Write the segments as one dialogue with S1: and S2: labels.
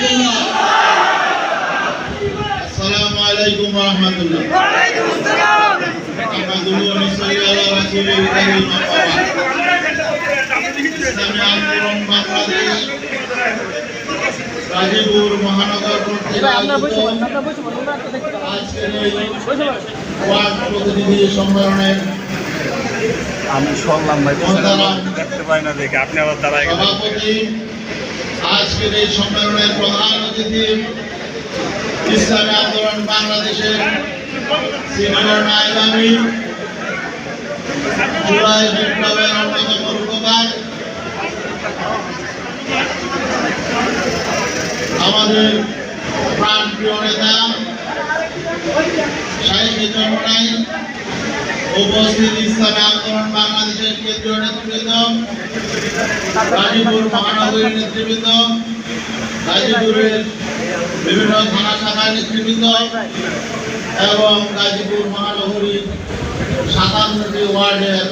S1: রহমাতুল্লাহ। আসসালামু আলাইকুম ওয়া রাহমাতুল্লাহ। ওয়া আলাইকুম আসসালাম। আহমাদুহু ওয়া নুসাল্লি আলা রাসূলিল কারীম। ইসলামী আন্দোলন বাংলাদেশ গাজীপুর মহানগর কর্তৃক আজকের এই ওয়ার্ড প্রতিনিধি সম্মেলনের
S2: আমি শুনলাম ভাই দেখতে পাই না দেখে আপনি আবার দাঁড়ায় গেলেন।
S1: সভাপতি, আজকের এই সম্মেলনের প্রধান অতিথি ইসলামী আন্দোলন বাংলাদেশের সিনিয়র নায়েব আমির, জুলাই বিপ্লবের অন্যতম রূপকার, আমাদের প্রাণপ্রিয় নেতা শাহীদ চরমনাই, উপস্থিত ইসলামী আন্দোলন বাংলাদেশের কেন্দ্রীয় নেতৃবৃন্দ, গাজীপুর মহানগরীর নেতৃবৃন্দ, গাজীপুরের বিভিন্ন থানা শাখার নেতৃবৃন্দ এবং গাজীপুর মহানগরীর 57টি ওয়ার্ডের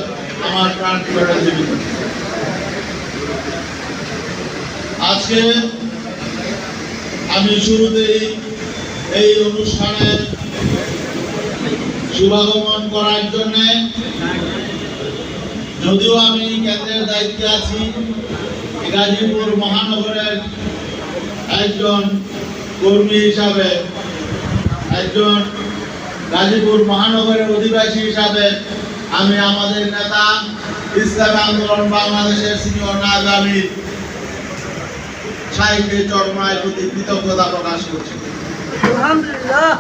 S1: আমার প্রাণপ্রিয় নেতৃবৃন্দ, আজকে আমি শুরুতেই এই অনুষ্ঠানের শুভাগমন করার জন্য, যদিও আমি কেন্দ্রের দায়িত্বে আছি, গাজীপুর মহানগরের একজন কর্মী হিসাবে, একজন গাজীপুর মহানগরের অধিবাসী হিসাবে আমি আমাদের নেতা ইসলামী আন্দোলন বাংলাদেশের সিনিয়র নায়েব আমির শাহীদ চরমনাইয়ের প্রতি কৃতজ্ঞতা প্রকাশ করছি। আলহামদুলিল্লাহ।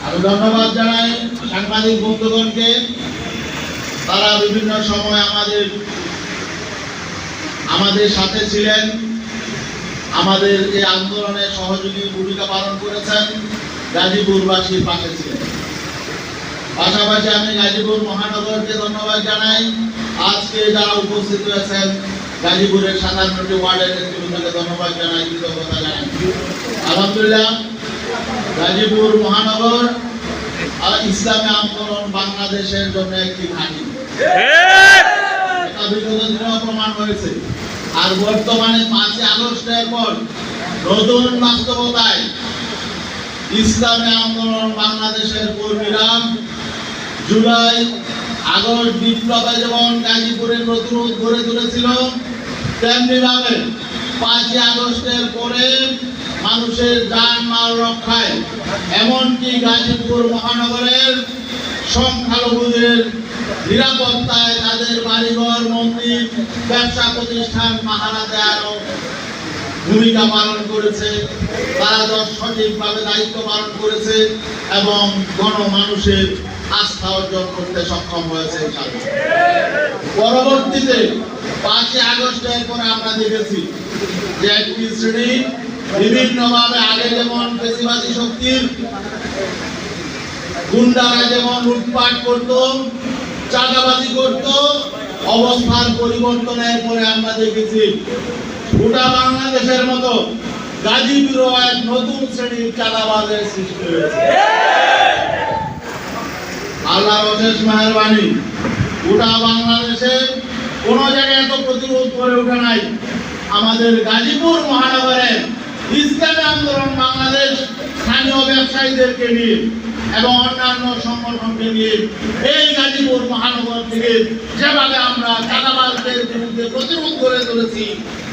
S1: আমি ধন্যবাদ জানাই সাংবাদিক বন্ধুগণকে, তারা বিভিন্ন সময় আমাদের সাথে ছিলেন, আমাদের এই আন্দোলনে সহযোগী ভূমিকা পালন করেছেন, গাজীপুরবাসীর পাশে ছিলেন। পাশাপাশি আমি গাজীপুর মহানগরকে ধন্যবাদ জানাই, আজকে যারা উপস্থিত হয়েছেন গাজীপুরের 57টি ওয়ার্ডের নেতৃবৃন্দকে ধন্যবাদ জানাই, কৃতজ্ঞতা জানাই। আলহামদুলিল্লাহ, গাজীপুর মহানগর আর ইসলামী আন্দোলন বাংলাদেশের জন্য একটি ঘাঁটি, এটা বিগত দিনেও প্রমাণ হয়েছে। আর বর্তমানে 5 আগস্টের পর নতুন বাস্তবতায় ইসলামী আন্দোলন বাংলাদেশের কর্মীরা জুলাই আগস্ট বিপ্লবে যেমন গাজীপুরের প্রতিরোধ গড়ে তুলেছিল, তেমনি ভাবে 5 আগস্টের পরে মানুষের জানমাল রক্ষায়, এমনকি গাজীপুর মহানগরের সংখ্যালঘুদের নিরাপত্তায়, তাদের বাড়িঘর, মন্দির, ব্যবসা প্রতিষ্ঠান পাহারা দেওয়ারও ভূমিকা পালন করেছে। তারা সঠিকভাবে দায়িত্ব পালন করেছে এবং গণমানুষের আস্থা অর্জন করতে সক্ষম হয়েছে। পরবর্তীতে 5 আগস্টের পরে আমরা দেখেছি যে একটি শ্রেণী বিভিন্নভাবে, আগে যেমন ফেসিবাদী শক্তির গুন্ডারা যেমন লুটপাট করত, চাঁদাবাজি করত, অবস্থার পরিবর্তনের পরে আমরা দেখেছি গোটা বাংলাদেশের মতো গাজীপুরও এক নতুন শ্রেণীর চাঁদাবাজের সৃষ্টি হয়েছে। আল্লাহর অশেষ মেহেরবানি, গোটা বাংলাদেশে কোন জায়গায় এত প্রতিরোধ করে ওঠে নাই। আমাদের গাজীপুর মহানগরের ইসলামী আন্দোলন বাংলাদেশ স্থানীয় ব্যবসায়ীদেরকে নিয়ে এবং অন্যান্য সংগঠনকে নিয়ে এই গাজীপুর মহানগর থেকে যেভাবে আমরা চাঁদাবাজদের বিরুদ্ধে প্রতিরোধ করে তুলেছি,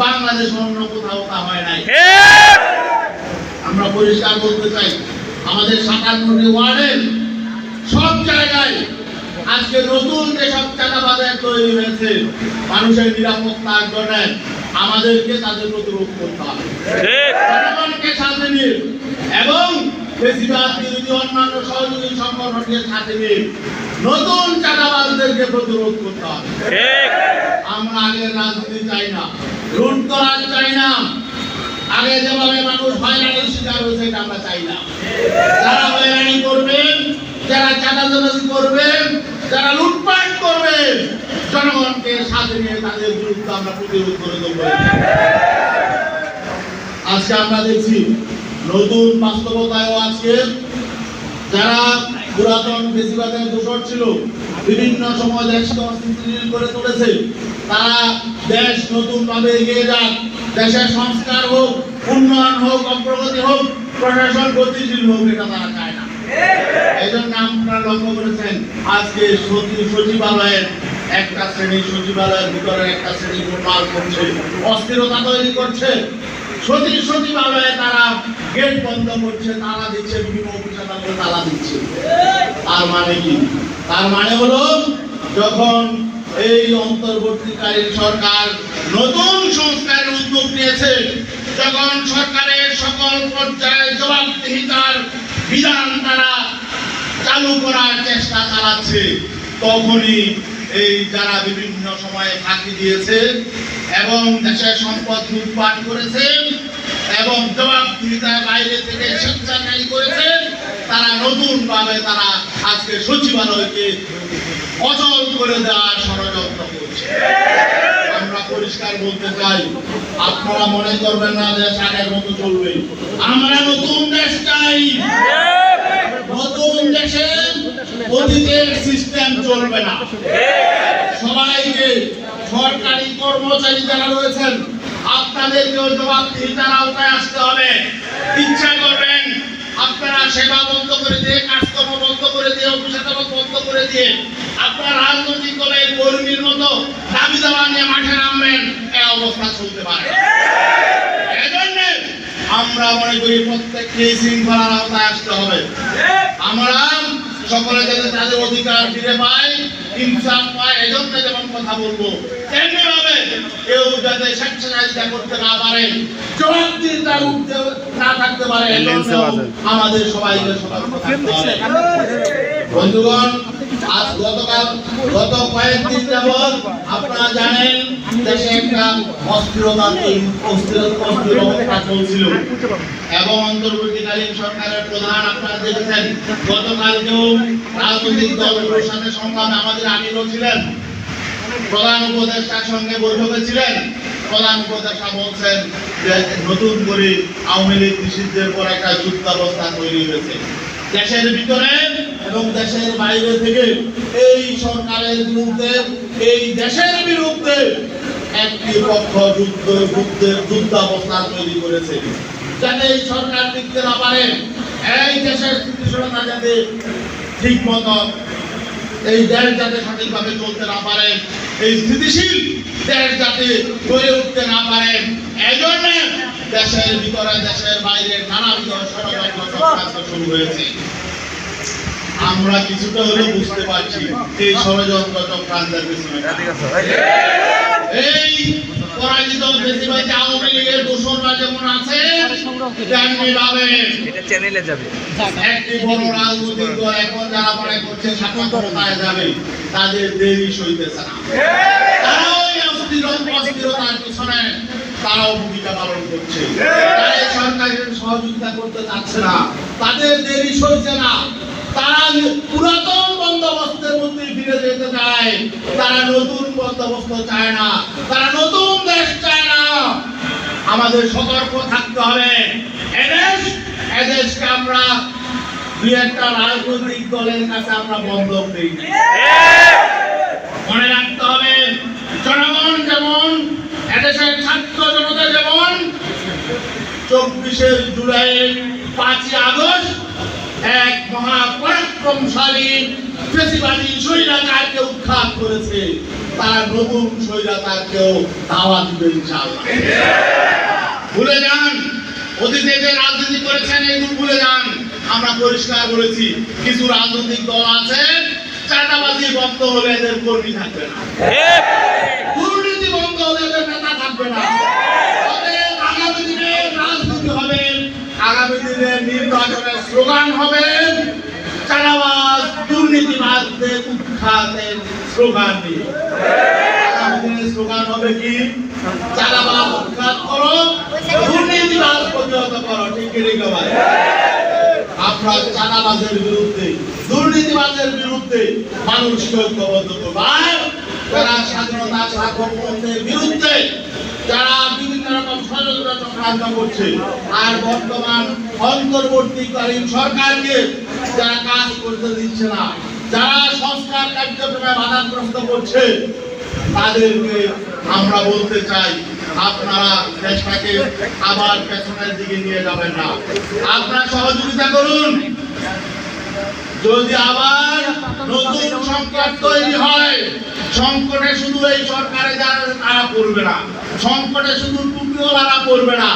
S1: বাংলাদেশ অন্য কোথাও তা হয় নাই। আমরা পরিষ্কার বলতে চাই, আমাদের 57টি ওয়ার্ডের সব জায়গায় আজকে নতুন যেসব চাঁদাবাজার তৈরি হয়েছে, মানুষের নিরাপত্তার জন্য আমাদেরকে তাদের প্রতিরোধ করতে হবে, জনগণকে সাথে নিয়ে এবং বেশিরভাগ বিরোধী অন্যান্য সহযোগী সংগঠনকে সাথে নিয়ে নতুন চাঁদাবাজদেরকে প্রতিরোধ করতে হবে। আমরা আগের রাজনীতি চাই না, লুটতরাজ চাই না, আগে যেভাবে মানুষ হয়রানির শিকার হয়েছে এটা আমরা চাই না। যারা হয়রানি করবেন, যারা চাঁদাবাজি করবেন, যারা লুটপাট করবেন, জনগণকে সাথে নিয়ে তাদের বিরুদ্ধে আমরা প্রতিরোধ করে দেব। আজকে আমরা দেখছি নতুন বাস্তবতায়ও আজকে যারা পুরাতন ফেসিবাদের দোষর ছিল, বিভিন্ন সময় দেশকে অস্থিতিশীল করে তুলেছে, তারা দেশ নতুন ভাবে এগিয়ে যাক, দেশের সংস্কার হোক, উন্নয়ন হোক, অগ্রগতি হোক, প্রশাসন গতিশীল হোক, এটা তারা চায় না। এই জন্য আপনারা লক্ষ্য করেছেন আজকে সচিবালয়ের একটা শ্রেণী সচিবালয়ের ভিতরে একটা শ্রেণী গোলমাল করছে, অস্থিরতা তৈরি করছে। সচিবালয়ে তারা গেট বন্ধ করছে, তালা দিচ্ছে, বিভিন্ন অফিস আদালতে তালা দিচ্ছে। তার মানে কি? তার মানে হলো যখন এই অন্তর্বর্তীকালীন সরকার নতুন সংস্কারের উদ্যোগ নিয়েছে, যখন সরকারের সকল পর্যায়ে জবাবদিহিতার বিধান তারা চালু করার চেষ্টা চালাচ্ছে, তখনই এই যারা বিভিন্ন সময়ে ফাঁকি দিয়েছে এবং দেশের সম্পদ লুটপাট করেছে এবং জবাবদিহিতার বাইরে থেকে স্বেচ্ছাচারী করেছে, তারা নতুন ভাবে তারা আজকে সচিবালয়কে অচল করে দেওয়ার ষড়যন্ত্র করছে। আমরা পরিষ্কার বলতে চাই, আপনারা মনে করবেন না দেশ আগের মতো চলবে। আমরা নতুন দেশ চাই। নতুন দেশে অতীতের সিস্টেম চলবে না। সবাইকে, সরকারি কর্মচারী যারা রয়েছেন, আপনাদেরকেও জবাবদিহিতার আওতায় আসতে হবে। ইচ্ছা করবেন আপনারা সেবা বন্ধ করে দিয়ে, কাজকর্ম বন্ধ করে দিয়ে, অফিস আদালত বন্ধ করে দিয়ে আপনারা রাজনৈতিক দলের কর্মীর মতো দাবি দাবা নিয়ে মাঠে নামবেন, এই অবস্থা চলতে পারে না। এজন্য আমরা মনে করি প্রত্যেককে শৃঙ্খলার আওতায় আসতে হবে। আমরা সকলে যাতে তাদের অধিকার ফিরে পায়, ইনসাফ পায়, এজন্য যেমন কথা বলবো, তেমনি ভাবে কেউ যাতে স্বেচ্ছাচারিতা করতে না পারে, জবাবদিহিতার ঊর্ধ্বে না থাকতে পারে, এজন্য আমাদের সবাইকে সতর্ক থাকতে হবে। বন্ধুগণ, আজ গত কয়েকদিন যাবৎ আপনারা জানেন দেশে একটা অস্থিরতা চলছিল এবং অন্তর্বর্তীকালীন সরকারের প্রধান আপনারা দেখেছেন গতকালকেও রাজনৈতিক দলগুলোর সাথে সংগ্রামে আমাদের আমিরও ছিলেন, প্রধান উপদেষ্টার সঙ্গে বৈঠকে ছিলেন। প্রধান উপদেষ্টা বলছেন যে নতুন করে আওয়ামী লীগ নিষিদ্ধের পর একটা যুদ্ধাবস্থা তৈরি হয়েছে। দেশের ভিতরে এবং দেশের বাইরে থেকে এই সরকারের বিরুদ্ধে, এই দেশের বিরুদ্ধে একটি পক্ষ যুদ্ধাবস্থা তৈরি করেছে, যাতে এই সরকার টিকতে না পারে, এই দেশের স্থিতিশীলতা যাতে ঠিক মতো, এই দেশ যাতে সঠিকভাবে চলতে না পারে, এই স্থিতিশীল দেশ যাতে গড়ে উঠতে না পারে, এই জন্য দেশের ভিতরে দেশের বাইরে নানাবিধ ষড়যন্ত্র চক্রান্ত শুরু হয়েছে। আমরা কিছুটা হলেও বুঝতে পারছি এই ষড়যন্ত্র চক্রান্তের পিছনে এই পরাজিত বেশিরভাগ আওয়ামী লীগের দোসররা যেমন আছে, তেমনি ভাবে
S2: চ্যানেলে যাবে
S1: একটি বড় রাজনৈতিক দল এখন যারা মনে করছে স্বাধীনতায় যাবে, তাদের দেরি সইতেছে না। তারাও এই অস্থিরতার পিছনে তারাও ভূমিকা পালন করছে। তারা সরকারের সহযোগিতা করতে চাচ্ছে না, তাদের দেরি সইছে না। তারা পুরাতন বন্দোবস্তের মধ্যে ফিরে যেতে চায়, তারা নতুন বন্দোবস্ত চায় না, তারা নতুন দেশ চায় না। আমাদের সতর্ক থাকতে হবে। এদেশকে আমরা দুই একটা রাজনৈতিক দলের কাছে আমরা বন্ধক দিই। মনে রাখতে হবে, জনগণ যেমন, এদেশের ছাত্র জনতা যেমন 24 জুলাই 5 আগস্ট এক মহাপরাক্রমশালী ফেসিবাদী স্বৈরাচারকে উৎখাত করেছে, তারা নতুন স্বৈরাচারকেও দাওয়াত দিবে ইনশাআল্লাহ। ভুলে যান অতীতে যে রাজনীতি করেছেন, এগুলো ভুলে যান। আমরা পরিষ্কার বলেছি, কিছু রাজনৈতিক দল আছে চাঁদাবাজি বন্ধ হলে এদের কর্মী থাকবে না, দুর্নীতি বন্ধ হলে এদের নেতা থাকবে না। আগামী দিনে রাজনীতি হবে, আগামী দিনে নির্বাচনের স্লোগান হবে চাঁদাবাজ দুর্নীতিবাজদের উৎখাতের স্লোগান নিয়ে। আগামী দিনের স্লোগান হবে কি? চাঁদাবাজ উৎখাত করো, দুর্নীতিবাজ প্রতিহত করো। ঠিক কি ভাই? আপনার চাঁদাবাজের বিরুদ্ধে, দুর্নীতিবাজের বিরুদ্ধে মানুষকে ঐক্যবদ্ধ করবার, যারা স্বাধীনতা সার্বভৌমত্বের বিরুদ্ধে, যারা বিভিন্ন রকম ষড়যন্ত্র চক্রান্ত করছে, আর বর্তমান অন্তর্বর্তীকালীন সরকারকে যারা কাজ করতে দিচ্ছে না, যারা সংস্কার কার্যক্রমে বাধাগ্রস্ত করছে, তাদেরকে আমরা বলতে চাই আপনারা দেশটাকে আবার পেছনের দিকে নিয়ে যাবেন না। আপনারা সহযোগিতা করুন। যদি আবার নতুন সংকট তৈরি হয়, সংকটে শুধু এই সরকারে যারা তারা পড়বে না, সংকটে শুধু টুপিওয়ালারা পড়বে না,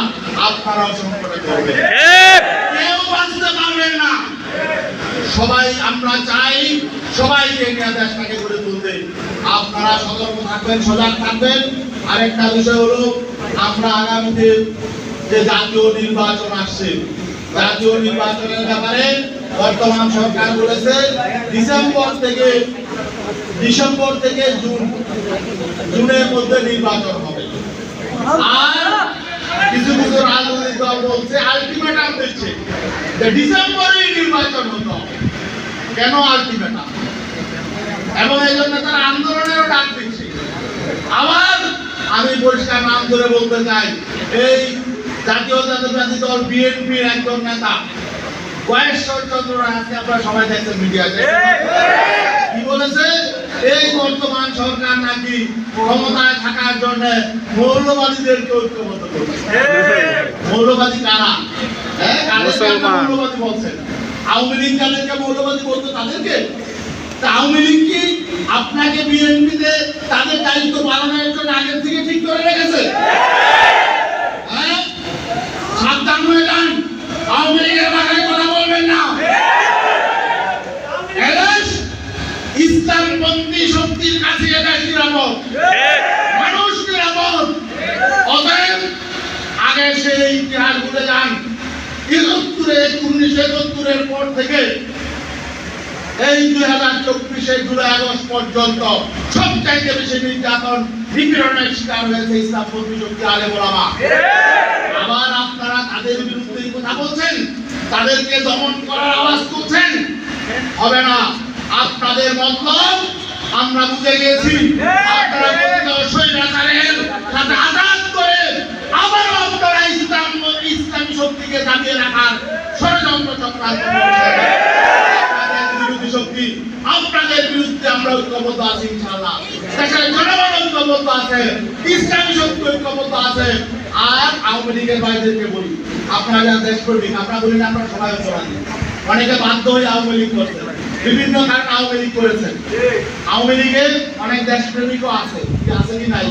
S1: আপনারাও সংকটে পড়বে, কেউ বাঁচতে পারবেন না। সবাই আমরা চাই সবাইকে নিয়ে দেশটাকে গড়ে তুলতে। আপনারা সতর্ক থাকবেন, সজাগ থাকবেন। আরেকটা বিষয় হলো, আমরা আগামীতে যে জাতীয় নির্বাচন আসছে, জাতীয় নির্বাচনের ব্যাপারে বর্তমান সরকার বলেছে ডিসেম্বর থেকে জুনের মধ্যে নির্বাচন হবে। আর কিছু কিছু রাজনৈতিক দল বলছে, আলটিমেটাম দিচ্ছে যে ডিসেম্বরেই নির্বাচন হতে হবে। কেন আলটিমেটাম? এবং এই জন্য তারা আন্দোলনেরও ডাক দিচ্ছে। আবার আমি পরিষ্কার নাম ধরে বলতে চাই, এই জাতীয় জাতীয়তাবাদী দল বিএনপির একজন নেতা কয়েশ্বর চন্দ্র রায়কে আপনারা সবাই দেখছেন মিডিয়াতে, কি বলেছে? এই বর্তমান সরকার নাকি ক্ষমতায় থাকার জন্য মৌলবাদীদেরকে ঐক্যবদ্ধ করছে। মৌলবাদী কারা? মৌলবাদী বলছেন আওয়ামী লীগ যাদেরকে মৌলবাদী বলতো তাদেরকে। আওয়ামী লীগ কি আপনাকে বিএনপিতে তাদের দায়িত্ব পালনের জন্য আগের থেকে ঠিক করে রেখেছে? সাবধান হয়ে যান, আওয়ামী লীগের ভাষায় কথা বলবেন না। ইসলামপন্থী শক্তির কাছে এদেশ নিরাপদ, মানুষ নিরাপদ। অতএব আগে সেই ইতিহাস ভুলে যান। 1971 পর থেকে এই 2024 জুলাই আগস্ট পর্যন্ত সবচাইতে বেশি নির্যাতন নিপীড়নের শিকার হয়েছে ইসলামপন্থী শক্তি আলেম ওলামা। আবার আপনারা তাদের বিরুদ্ধে কথা বলছেন, তাদেরকে দমন করার আওয়াজ তুলছেন। হবে না। আপনাদের মতলব আমরা বুঝে গেছি। আপনারা স্বৈরাচারের সাথে আঘাত করে আবারও আপনারা ইসলামী শক্তিকে দাবিয়ে রাখার ষড়যন্ত্র চক্রান্ত করছেন। বিরোধী শক্তি, আপনাদের বিরুদ্ধে আমরা ঐক্যবদ্ধ আছি ইনশাআল্লাহ। দেশের জনগণ ঐক্যবদ্ধ আছে, ইসলামী শক্তি ঐক্যবদ্ধ আছে। আর আওয়ামী লীগের ভাইদেরকে বলি, আপনারা যারা দেশপ্রেমিক, আপনারা বলি না আপনারা সবাই ঐক্যবাদী। অনেকে বাধ্য হয়ে আওয়ামী লীগ করছে, বিভিন্ন কারণে আওয়ামী লীগ করেছেন। আওয়ামী লীগের অনেক দেশপ্রেমিকও আছে, আছে কি নাই?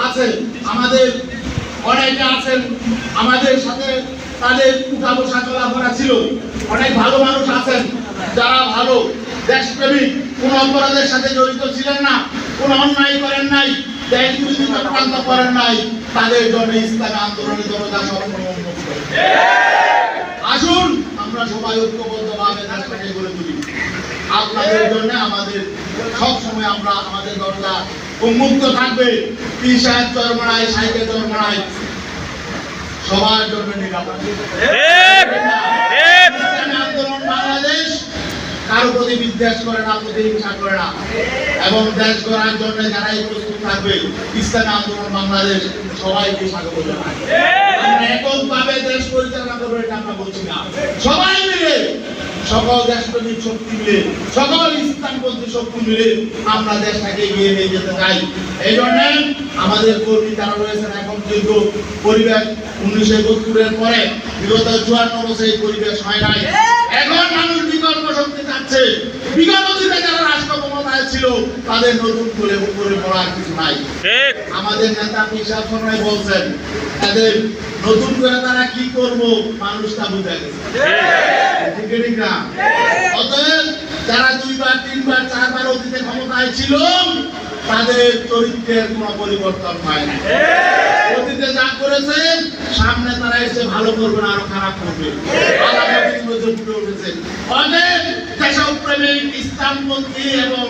S1: আছে। আমাদের অনেকে আছেন, আমাদের সাথে তাদের উঠা বসা চলাফেরা ছিল। অনেক ভালো মানুষ আছেন যারা ভালো দেশপ্রেমিক, কোন অপরাধের সাথে জড়িত ছিলেন না, কোন অন্যায় করেন নাই, দেশ বিরোধী চক্রান্ত করেন নাই। তাদের জন্য ইসলামী আন্দোলনের জনতা সবসময় উন্মুক্ত। আসুন আমরা সবাই ঐক্যবদ্ধভাবে দেশটাকে গড়ে তুলি। আপনাদের জন্য আমাদের সব সময় আমরা আমাদের দরজা উন্মুক্ত থাকবে। পীর সাহেব চরমরায়, সাহিত্য চরমরায় সবার জন্য নিরাপদ। আন্দোলন বাংলাদেশ কারো প্রতি বিদ্বেষ করে না, প্রতিহিংসা করে না, এবং দেশ গড়ার জন্য যারাই প্রস্তুত থাকবে ইসলামী আন্দোলন বাংলাদেশ সবাইকে স্বাগত জানায়। আমরা এককভাবে দেশ পরিচালনা করবো এটা আমরা বলছি না, সবাই মিলে, সকল দেশপ্রেমিক শক্তি মিলে, সকল ইসলামপন্থী শক্তি মিলে আমরা দেশটাকে এগিয়ে নিয়ে যেতে চাই। এই জন্য আমাদের কর্মী যারা রয়েছেন, এখন কিন্তু পরিবেশ 1971 পরে বিগত 54 বছর এই পরিবেশ হয় নাই। এখন মানুষ বিকল্প শক্তি চাচ্ছে। বিগত দিনে যারা রাষ্ট্র ক্ষমতায় ছিল তাদের নতুন করে উপরে পড়ার কিছু নাই। আমাদের নেতা পিসাব সময় বলছেন তাদের নতুন করে তারা কি করব মানুষটা বুঝে গেছে, ঠিক না? অতএব যারা 2 বার 3 বার 4 বার অতীতে ক্ষমতায় ছিল তাদের চরিত্রের কোনো পরিবর্তন হয় না। অতীতে যা করেছে সামনে তারা এসে ভালো করবে না, আরো খারাপ করবে। অতএব দেশপ্রেমিক, ইসলামপন্থী এবং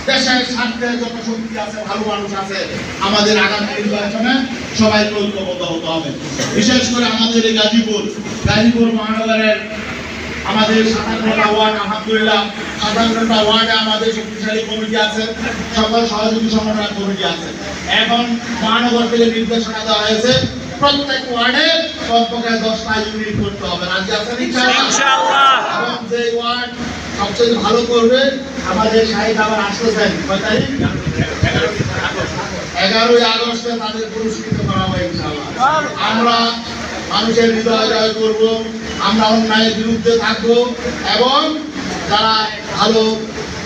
S1: দেশের স্বার্থে যত শক্তি আছে, ভালো মানুষ আছে, আমাদের আগামী নির্বাচনে সবাইকে ঐক্যবদ্ধ হতে হবে। বিশেষ করে আমাদের এই গাজীপুর মহানগরের আমাদের 57টা ওয়ার্ড, আলহামদুলিল্লাহ 57টা ওয়ার্ডে আমাদের শক্তিশালী কমিটি আছে, সকল সহযোগী সংগঠন কমিটি আছে। এখন মহানগর থেকে নির্দেশনা দেওয়া হয়েছে প্রত্যেক ওয়ার্ডে কমপক্ষে 10টা ইউনিট করতে হবে। রাজি আছেন ইনশাআল্লাহ? এবং যে ওয়ার্ড সবচেয়ে ভালো করবে আমাদের শাহিদ আবার আসতেছেন 11 11ই আগস্টে তাদের পুরস্কৃত করা হবে ইনশাআল্লাহ। আমরা মানুষের হৃদয় জয় করব, আমরা অন্যায়ের বিরুদ্ধে থাকবো এবং যারা ভালো,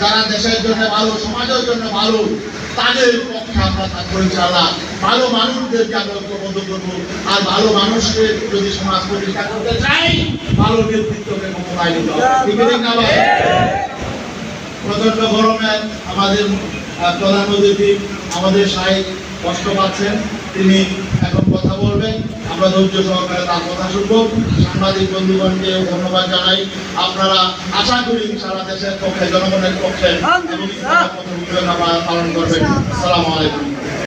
S1: যারা দেশের জন্য ভালো, সমাজের জন্য ভালো, তাদের পক্ষে আমরা থাকবো ইনশাআল্লাহ। ভালো মানুষদেরকে আমরা ঐক্যবদ্ধ করবো, আর ভালো মানুষকে যদি সমাজ প্রতিষ্ঠা করতে চাই, ভালো নেতৃত্বকে ক্ষমতায় নিতে হবে। ঠিক না ভাই? প্রচন্ড গরমে আমাদের প্রধান অতিথি আমাদের সাহেব কষ্ট পাচ্ছেন, তিনি এখন কথা বলবেন, আমরা ধৈর্য সহকারে তার কথা শুনবো। সাংবাদিক বন্ধুগণকে ধন্যবাদ জানাই। আপনারা আশা করি সারা দেশের পক্ষে, জনগণের পক্ষে এবং ইসলামের পক্ষে ভূমিকা পালন করবেন। আসসালামু আলাইকুম।